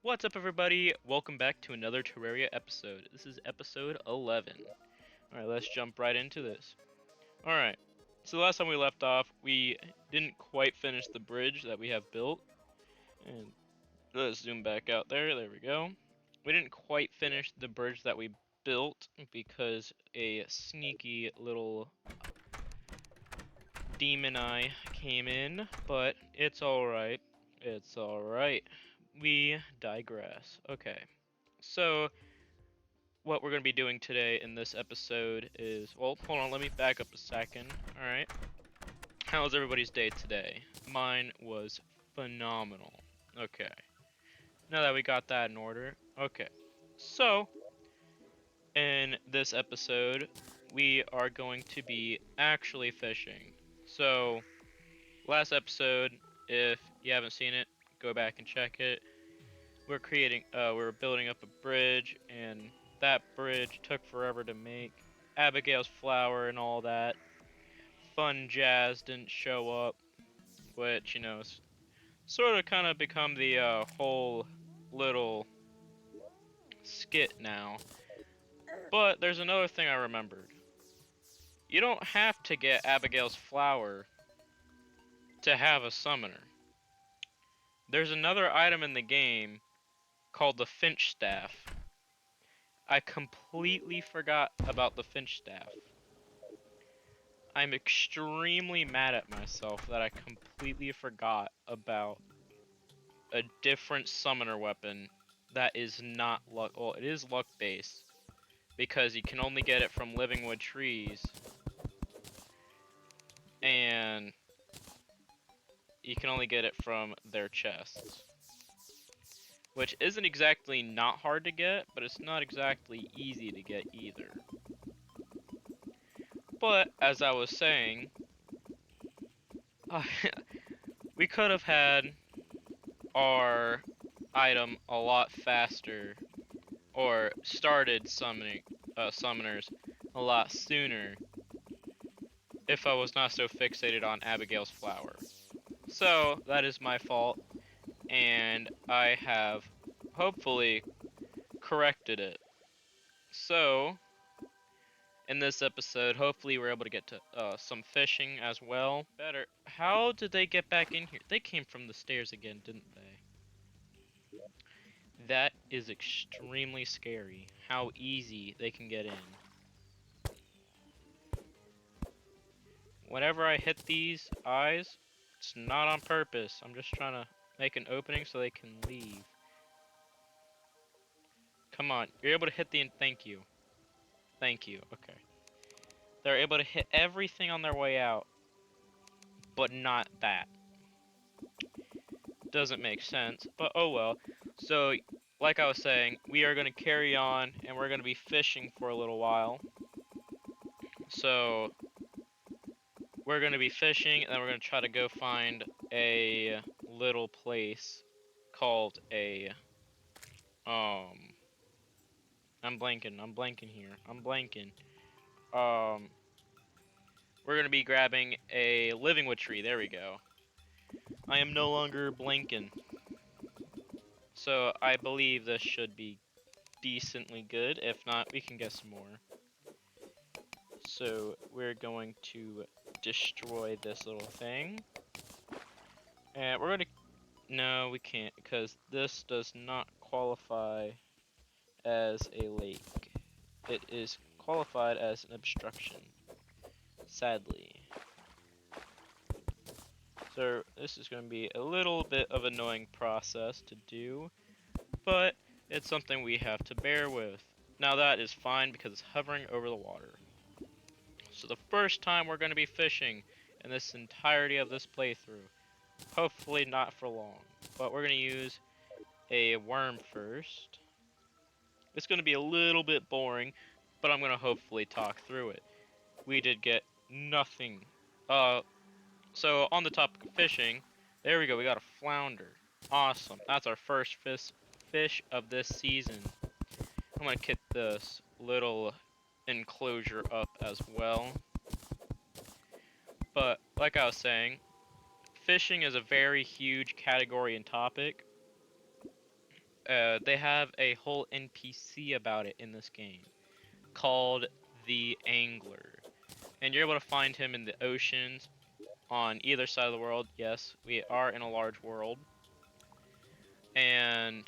What's up, everybody? Welcome back to another Terraria episode. This is episode 11. Alright, let's jump right into this. Alright, so the last time we left off, we didn't quite finish the bridge that we have built. And let's zoom back out there. There we go. We didn't quite finish the bridge that we built because a sneaky little demon eye came in, but it's alright. It's alright. We digress. Okay. So, what we're going to be doing today in this episode is, well, hold on, let me back up a second, alright? How was everybody's day today? Mine was phenomenal. Okay. Now that we got that in order, okay. So, in this episode, we are going to be actually fishing. So, last episode, if you haven't seen it, go back and check it. We're building up a bridge, and that bridge took forever to make. Abigail's flower and all that fun jazz didn't show up, which, sort of kind of become the whole little skit now. But there's another thing I remembered. You don't have to get Abigail's flower to have a summoner. There's another item in the game called the Finch Staff. I completely forgot about the Finch Staff. I'm extremely mad at myself that I completely forgot about a different summoner weapon that is not luck. Well, it is luck based because you can only get it from living wood trees, and you can only get it from their chests, which isn't exactly not hard to get, but it's not exactly easy to get either. But as I was saying, we could have had our item a lot faster, or started summoning summoners a lot sooner if I was not so fixated on Abigail's flower. So that is my fault, and I have hopefully corrected it. So in this episode, hopefully we're able to get to some fishing as well. Better. How did they get back in here? They came from the stairs again, didn't they? That is extremely scary, how easy they can get in. Whenever I hit these eyes, it's not on purpose. I'm just trying to make an opening so they can leave. Come on, you're able to hit the... Thank you. Thank you, okay. They're able to hit everything on their way out, but not that. Doesn't make sense, but oh well. So, like I was saying, we are going to carry on, and we're going to be fishing for a little while. So, we're going to be fishing, and then we're going to try to go find a little place called a, I'm blanking here. We're going to be grabbing a living wood tree. There we go. I am no longer blanking. So I believe this should be decently good. If not, we can get some more. So we're going to destroy this little thing. And we're going to... No, we can't, because this does not qualify as a lake. It is qualified as an obstruction, sadly. So this is going to be a little bit of an annoying process to do, but it's something we have to bear with. Now that is fine because it's hovering over the water. So the first time we're going to be fishing in this entirety of this playthrough. Hopefully not for long, but we're going to use a worm first. It's going to be a little bit boring, but I'm going to hopefully talk through it. We did get nothing. So on the topic of fishing, there we go, we got a flounder. Awesome, that's our first fish of this season. I'm going to kick this little enclosure up as well. But, like I was saying, fishing is a very huge category and topic. they have a whole NPC about it in this game called the Angler, and you're able to find him in the oceans on either side of the world. Yes, we are in a large world, and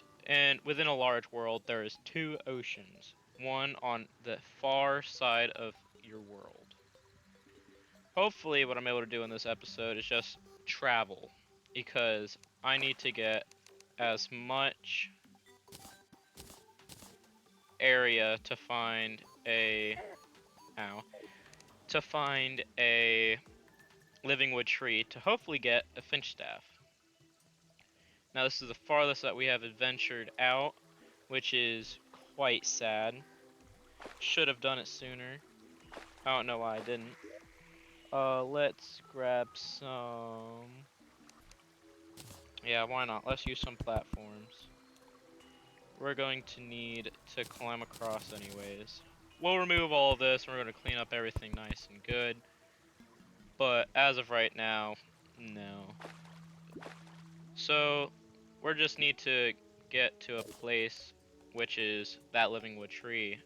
within a large world there is two oceans, one on the far side of your world. Hopefully, what I'm able to do in this episode is just travel, because I need to get as much area to find a ow, to find a living wood tree to hopefully get a finch staff. Now this is the farthest that we have adventured out, which is quite sad. Should have done it sooner. I don't know why I didn't. Let's grab some. Yeah, why not? Let's use some platforms. We're going to need to climb across anyways. We'll remove all of this and we're going to clean up everything nice and good. But as of right now, no. So, we just need to get to a place which is that living wood tree.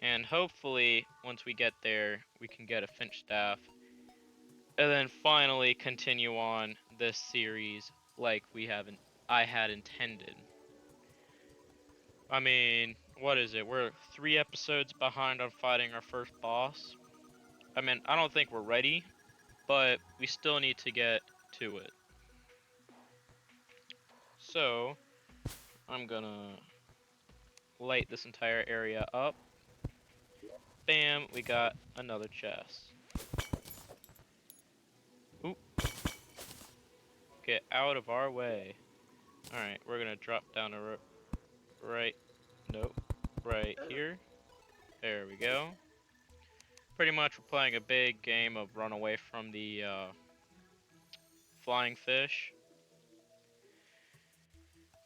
And hopefully, once we get there, we can get a finch staff. And then finally continue on this series like I had intended. I mean, what is it? We're 3 episodes behind on fighting our first boss. I mean, I don't think we're ready, but we still need to get to it. So, I'm gonna light this entire area up. Bam, we got another chest. Oop. Get out of our way. Alright, we're gonna drop down a right, nope, right here. There we go. Pretty much we're playing a big game of run away from the flying fish.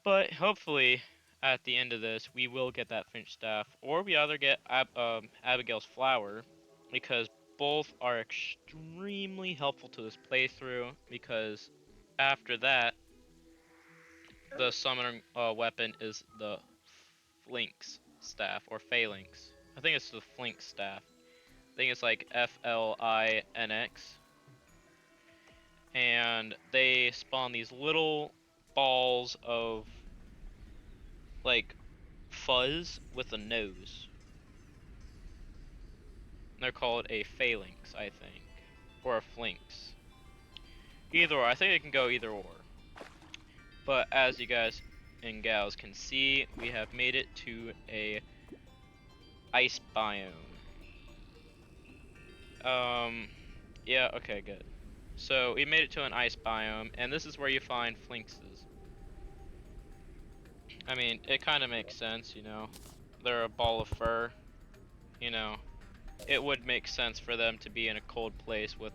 But hopefully, at the end of this, we will get that finch staff, or we either get Abigail's flower, because both are extremely helpful to this playthrough, because after that, the summoning weapon is the Flinx staff, or Phalanx. I think it's the Flinx staff. I think it's like Flinx. And they spawn these little balls of, like, fuzz with a nose. They're called a Phalanx, I think. Or a Flinx. Either or. I think it can go either or. But as you guys and gals can see, we have made it to a ice biome. Yeah, okay, good. So we made it to an ice biome, and this is where you find Flinxes. I mean, it kind of makes sense, you know. They're a ball of fur, you know. It would make sense for them to be in a cold place with,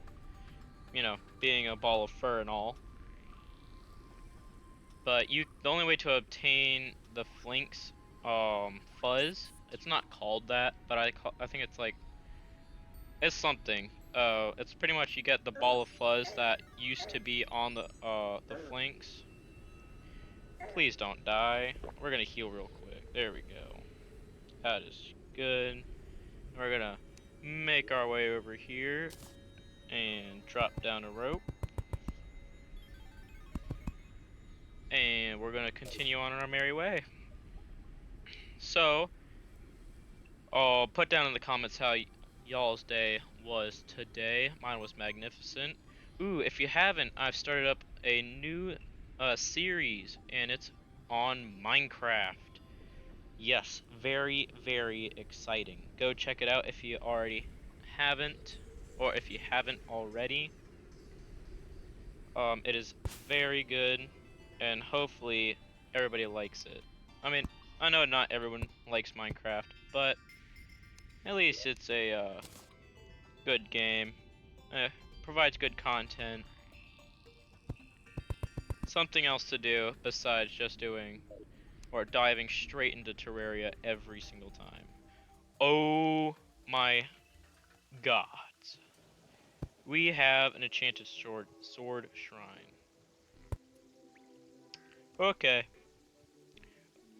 you know, being a ball of fur and all. But the only way to obtain the Flinx fuzz, it's not called that, but I think it's like, it's something. It's pretty much you get the ball of fuzz that used to be on the Flinx. Please don't die. We're gonna heal real quick. There we go. That is good. We're gonna make our way over here and drop down a rope. And we're gonna continue on our merry way. So, I'll put down in the comments how y'all's day was today. Mine was magnificent. Ooh, if you haven't, I've started up a new series, and it's on Minecraft. Yes, very, very exciting. Go check it out if you already haven't, or if you haven't already. It is very good, and hopefully everybody likes it. I mean, I know not everyone likes Minecraft, but at least it's a good game. Provides good content. Something else to do besides just doing or diving straight into Terraria every single time. Oh my gods. We have an enchanted sword shrine. Okay.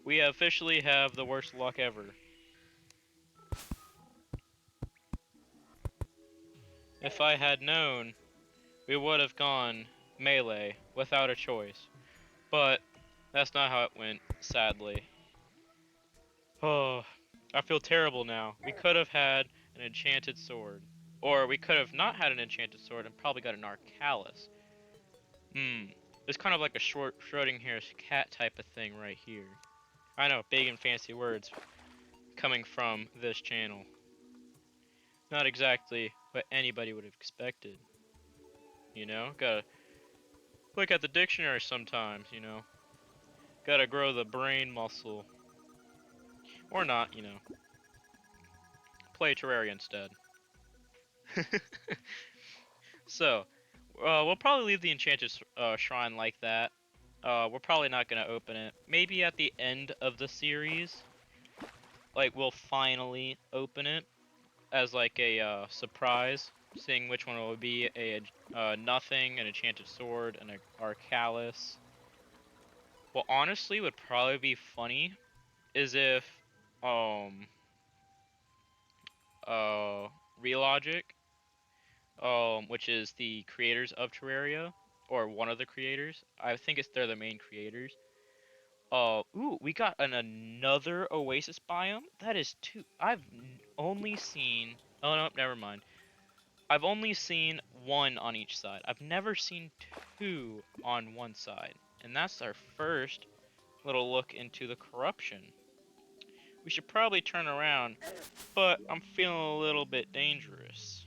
We officially have the worst luck ever. If I had known, we would have gone melee without a choice. But that's not how it went, sadly. Oh, I feel terrible now. We could have had an enchanted sword. Or we could have not had an enchanted sword and probably got an Arcalis. It's kind of like a short Schrodinger's cat type of thing right here. I know, big and fancy words coming from this channel. Not exactly what anybody would have expected. You know, gotta look at the dictionary sometimes, you know. Gotta grow the brain muscle. Or not, you know. Play Terraria instead. So, we'll probably leave the Enchanted Shrine like that. We're probably not gonna open it. Maybe at the end of the series, like we'll finally open it as like a surprise, seeing which one will be a nothing, an Enchanted Sword, and a Arcalis. Well, honestly, would probably be funny is if um Relogic, which is the creators of Terraria, or one of the creators. I think they're the main creators. Ooh, we got another Oasis biome. That is two. Only seen. Oh no, never mind. I've only seen one on each side. I've never seen two on one side, and that's our first little look into the corruption. We should probably turn around, but I'm feeling a little bit dangerous.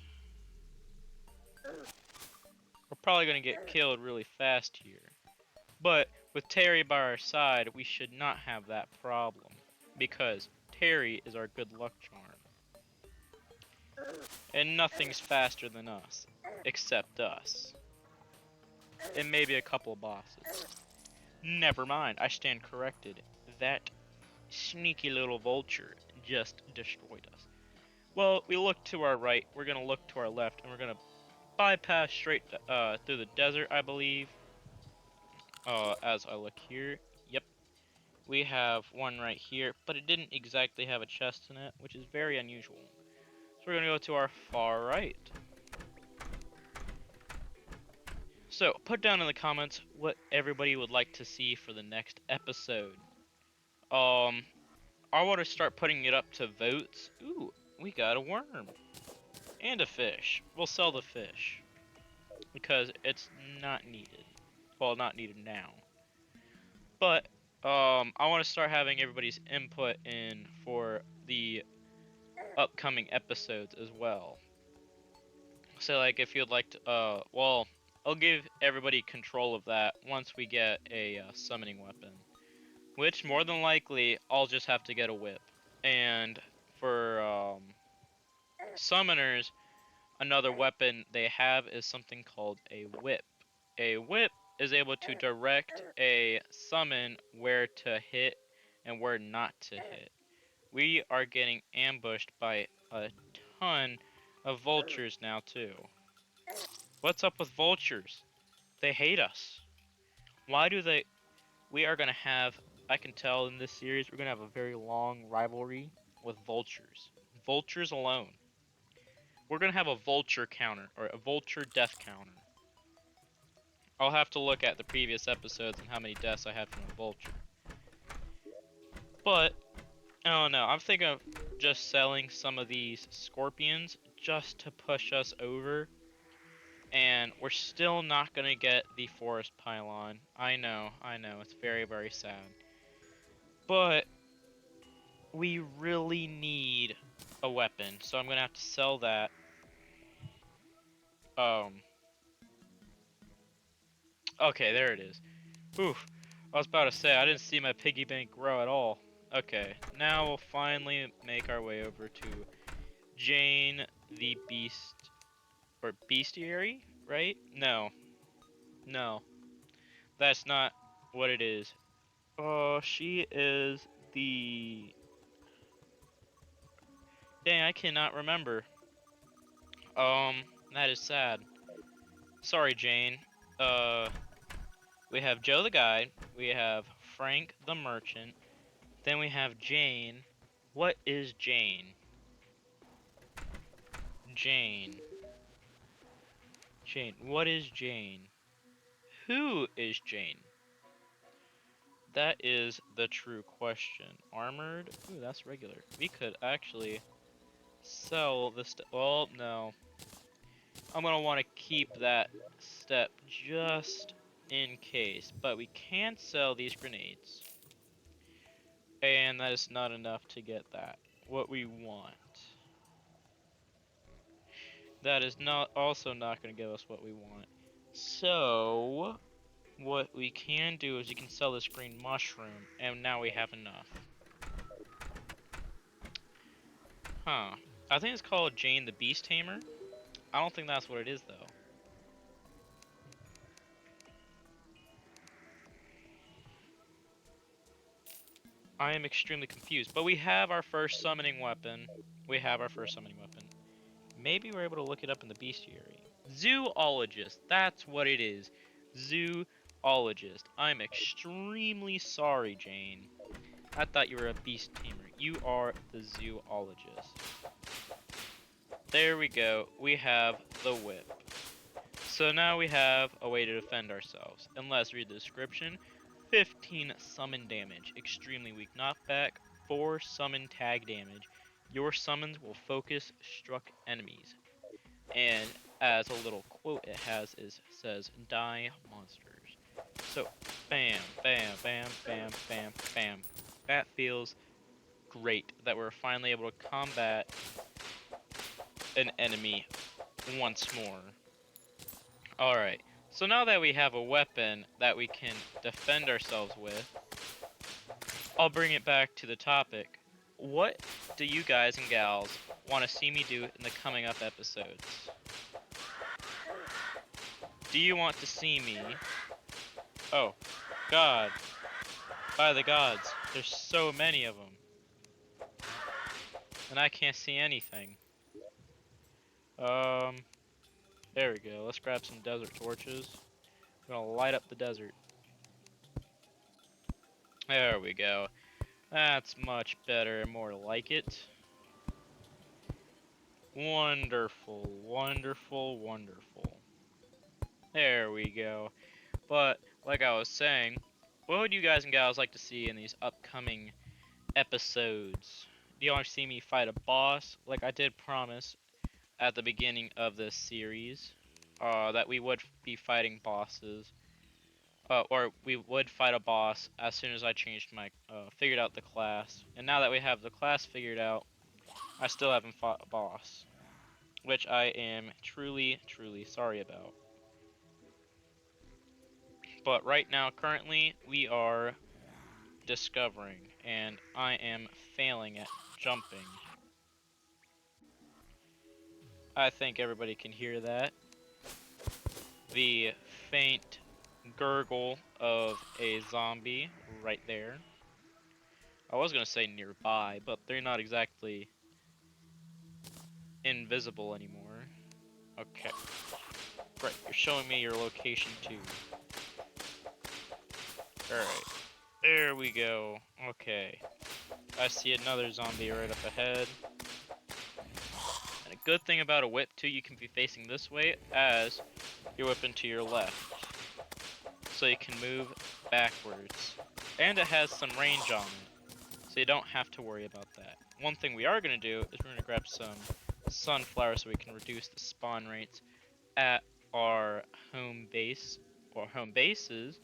We're probably gonna get killed really fast here. But with Terry by our side, we should not have that problem. Because Terry is our good luck charm. And nothing's faster than us. Except us. And maybe a couple bosses. Never mind, I stand corrected. That sneaky little vulture just destroyed us. Well, we look to our right, we're gonna look to our left, and we're gonna bypass straight through the desert, I believe. As I look here, yep. We have one right here, but it didn't exactly have a chest in it, which is very unusual. So we're gonna go to our far right. So, put down in the comments what everybody would like to see for the next episode. I want to start putting it up to votes. Ooh, we got a worm. And a fish. We'll sell the fish. Because it's not needed. Well, not needed now. But, I want to start having everybody's input in for the upcoming episodes as well. So, like, if you'd like to, well, I'll give everybody control of that once we get a summoning weapon. Which, more than likely, I'll just have to get a whip. And for summoners, another weapon they have is something called a whip. A whip is able to direct a summon where to hit and where not to hit. We are getting ambushed by a ton of vultures now too. What's up with vultures? They hate us. Why do they? We are gonna have, I can tell in this series, we're gonna have a very long rivalry with vultures. Vultures alone. We're gonna have a vulture counter, or a vulture death counter. I'll have to look at the previous episodes and how many deaths I had from a vulture. But, I don't know, I'm thinking of just selling some of these scorpions just to push us over. And we're still not gonna get the forest pylon. I know, it's very, very sad. But we really need a weapon, so I'm gonna have to sell that. Okay, there it is. Oof, I was about to say, I didn't see my piggy bank grow at all. Okay, now we'll finally make our way over to Jane the Beast, or Bestiary, right? No, that's not what it is. Oh, she is the... Dang, I cannot remember. That is sad. Sorry, Jane. We have Joe the Guide, we have Frank the Merchant, Then we have Jane. What is Jane? Jane. Jane. What is Jane? Who is Jane? That is the true question. Armored? Ooh, that's regular. We could actually sell this. Well, no. I'm gonna want to keep that step just in case. But we can sell these grenades. And that is not enough to get that. What we want. That is not also not going to give us what we want. So, what we can do is you can sell this green mushroom, and now we have enough. Huh. I think it's called Jane the Beast Tamer. I don't think that's what it is, though. I am extremely confused. But we have our first summoning weapon. We have our first summoning weapon. Maybe we're able to look it up in the bestiary. Zoologist. That's what it is. Zoologist. I'm extremely sorry, Jane. I thought you were a beast tamer. You are the zoologist. There we go. We have the whip. So now we have a way to defend ourselves. And let's read the description. 15 summon damage. Extremely weak knockback. 4 summon tag damage. Your summons will focus struck enemies. And as a little quote it has says, die monsters. So, bam, bam, bam, bam, bam, bam. That feels great that we're finally able to combat an enemy once more. Alright, so now that we have a weapon that we can defend ourselves with, I'll bring it back to the topic. What do you guys and gals want to see me do in the coming up episodes? Do you want to see me... Oh, God. By the gods, there's so many of them. And I can't see anything. There we go. Let's grab some desert torches. We're gonna light up the desert. There we go. That's much better, more like it. Wonderful, wonderful, wonderful. There we go. But, like I was saying, what would you guys and gals like to see in these upcoming episodes? Do you want to see me fight a boss? Like I did promise at the beginning of this series, that we would be fighting bosses. Or we would fight a boss as soon as I changed my, figured out the class. And now that we have the class figured out, I still haven't fought a boss. Which I am truly, truly sorry about. But right now, currently, we are discovering, and I am failing at jumping. I think everybody can hear that. The faint gurgle of a zombie right there. I was gonna say nearby, but they're not exactly invisible anymore. Okay. Right, you're showing me your location too. Alright. There we go. Okay. I see another zombie right up ahead. And a good thing about a whip too, you can be facing this way as you're whipping to your left. So you can move backwards. And it has some range on it. So you don't have to worry about that. One thing we are going to do is we're going to grab some sunflowers so we can reduce the spawn rates at our home base, or home bases,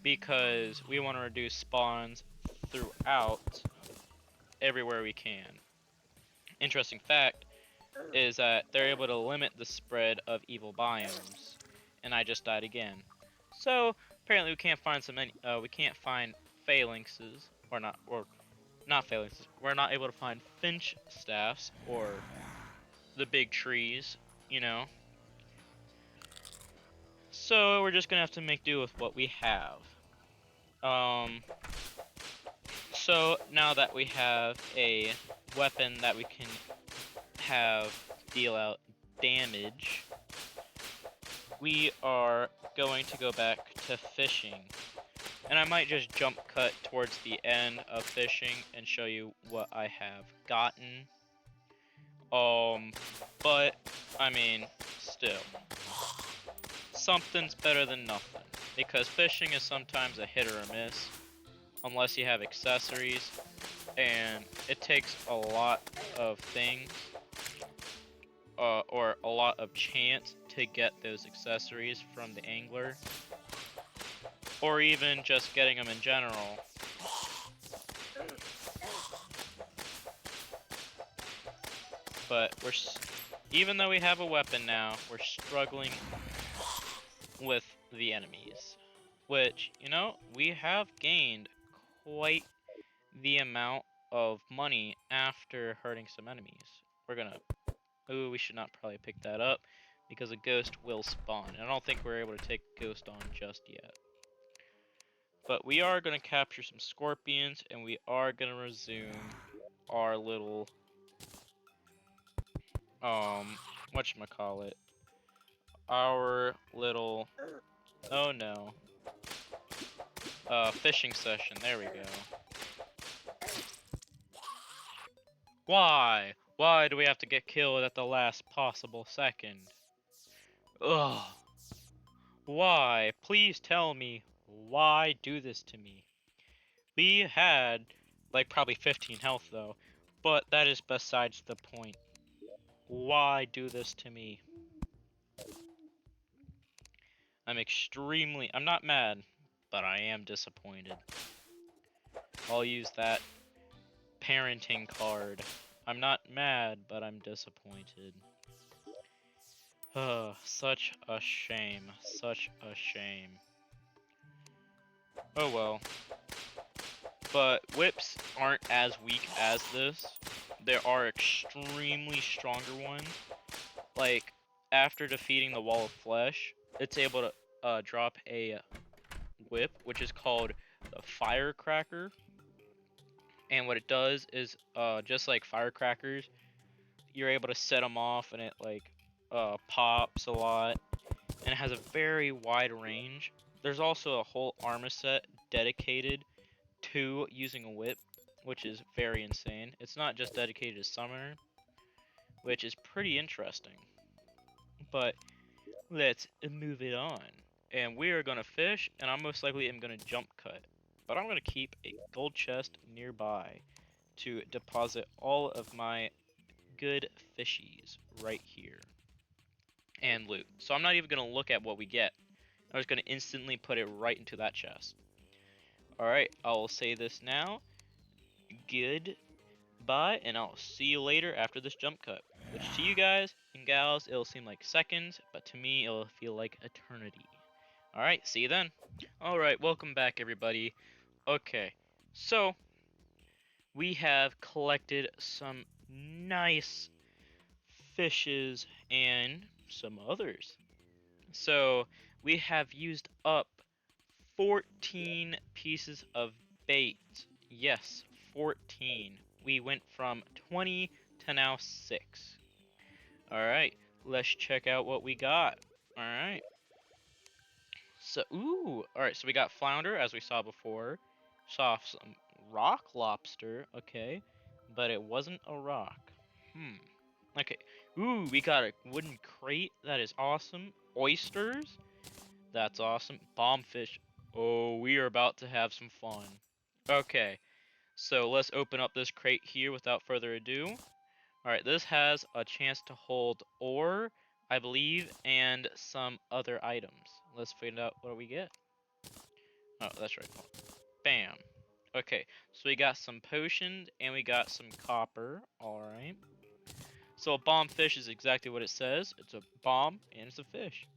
because we want to reduce spawns throughout everywhere we can. Interesting fact is that they're able to limit the spread of evil biomes, and I just died again. So apparently we can't find we can't find phalanxes, or not phalanxes. We're not able to find finch staffs or the big trees, you know. So we're just gonna have to make do with what we have. So now that we have a weapon that we can have deal out damage, we are going to go back to fishing. And I might just jump cut towards the end of fishing and show you what I have gotten. But, I mean, still. Something's better than nothing. Because fishing is sometimes a hit or a miss. Unless you have accessories. And it takes a lot of things. Or a lot of chance to get those accessories from the angler. Or even just getting them in general. But even though we have a weapon now, we're struggling with the enemies. Which, you know, we have gained quite the amount of money after hurting some enemies. We're gonna... Ooh, we should not probably pick that up, because a ghost will spawn. And I don't think we're able to take ghost on just yet. But we are gonna capture some scorpions, and we are gonna resume our little... whatchamacallit? Our little... Oh no. Fishing session, there we go. Why? Why do we have to get killed at the last possible second? Ugh. Why? Please tell me. Why do this to me? We had, like, probably 15 health, though. But that is besides the point. Why do this to me? I'm not mad, but I am disappointed. I'll use that parenting card. I'm not mad, but I'm disappointed. Such a shame. Such a shame. Oh well. But whips aren't as weak as this. There are extremely stronger ones. Like, after defeating the wall of flesh, it's able to drop a whip, which is called the firecracker. And what it does is, just like firecrackers, you're able to set them off and it, like, pops a lot. And it has a very wide range. There's also a whole armor set dedicated to using a whip, which is very insane. It's not just dedicated to summoner, which is pretty interesting. But let's move it on. And we are going to fish, and I most likely am going to jump cut. But I'm going to keep a gold chest nearby to deposit all of my good fishies right here. And loot. So I'm not even going to look at what we get. I'm just going to instantly put it right into that chest. Alright, I'll say this now. Goodbye, and I'll see you later after this jump cut. Which to you guys and gals, it'll seem like seconds, but to me, it'll feel like eternity. Alright, see you then. Alright, welcome back everybody. Okay, so we have collected some nice fishes and some others. So we have used up 14 pieces of bait. Yes, 14. We went from 20 to now 6. Alright, let's check out what we got. Alright. So, ooh. Alright, so we got flounder, as we saw before. Saw some rock lobster, okay. But it wasn't a rock. Okay. Ooh, we got a wooden crate. That is awesome. Oysters. That's awesome. Bombfish. Oh, we are about to have some fun. Okay. So let's open up this crate here without further ado. Alright, this has a chance to hold ore, I believe, and some other items. Let's find out what we get. Oh, that's right. Bam. Okay, so we got some potions and we got some copper. Alright. So a bomb fish is exactly what it says. It's a bomb and it's a fish.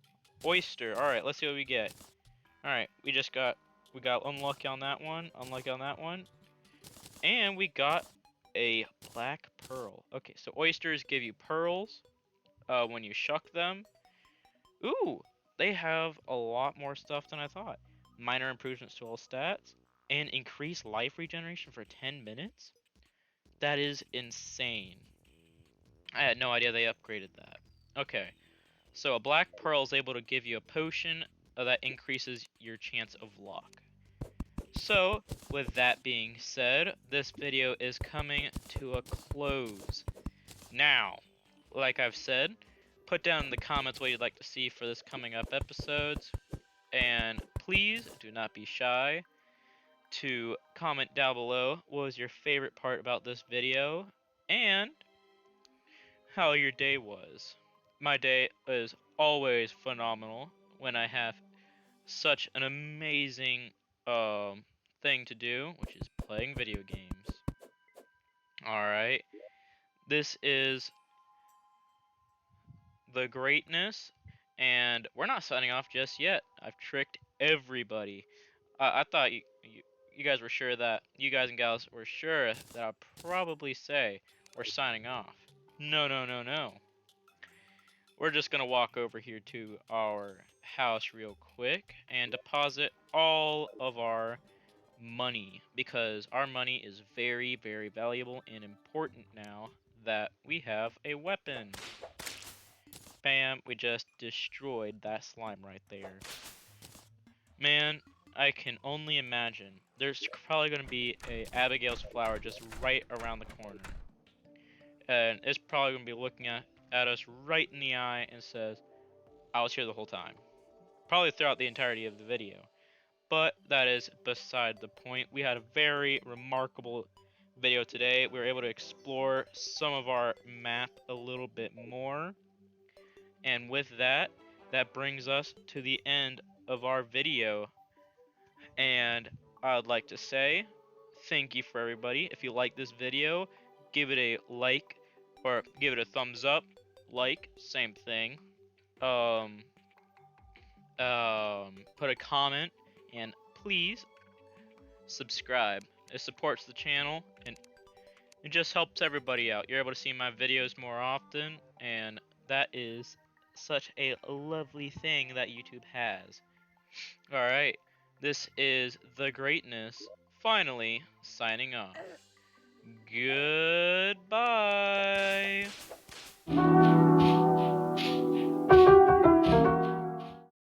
Oyster. Alright, let's see what we get. Alright, we got unlucky on that one, unlucky on that one. And we got a black pearl. Okay, so oysters give you pearls when you shuck them. Ooh, they have a lot more stuff than I thought. Minor improvements to all stats and increased life regeneration for 10 minutes? That is insane. I had no idea they upgraded that. Okay, so a black pearl is able to give you a potion that increases your chance of luck. So, with that being said, this video is coming to a close. Now, like I've said, put down in the comments what you'd like to see for this coming up episodes, and please do not be shy to comment down below what was your favorite part about this video, and how your day was. My day is always phenomenal when I have such an amazing thing to do, which is playing video games. Alright, this is the greatness, and we're not signing off just yet. I've tricked everybody. I thought you guys were sure that, you guys and gals were sure that I'd probably say we're signing off. No, no, no, no. We're just gonna walk over here to our house real quick and deposit all of our money, because our money is very, very valuable and important now that we have a weapon. Bam, we just destroyed that slime right there. Man, I can only imagine. There's probably gonna be a Abigail's flower just right around the corner. And it's probably gonna be looking at us right in the eye and says, I was here the whole time. Probably throughout the entirety of the video. But that is beside the point. We had a very remarkable video today. We were able to explore some of our map a little bit more. And with that, that brings us to the end of our video. And I would like to say thank you for everybody. If you like this video, give it a like, or give it a thumbs up. Like, same thing. Um, put a comment, and please subscribe. It supports the channel, and it just helps everybody out. You're able to see my videos more often, and that is such a lovely thing that YouTube has. Alright, this is The Greatness, finally signing off. Good.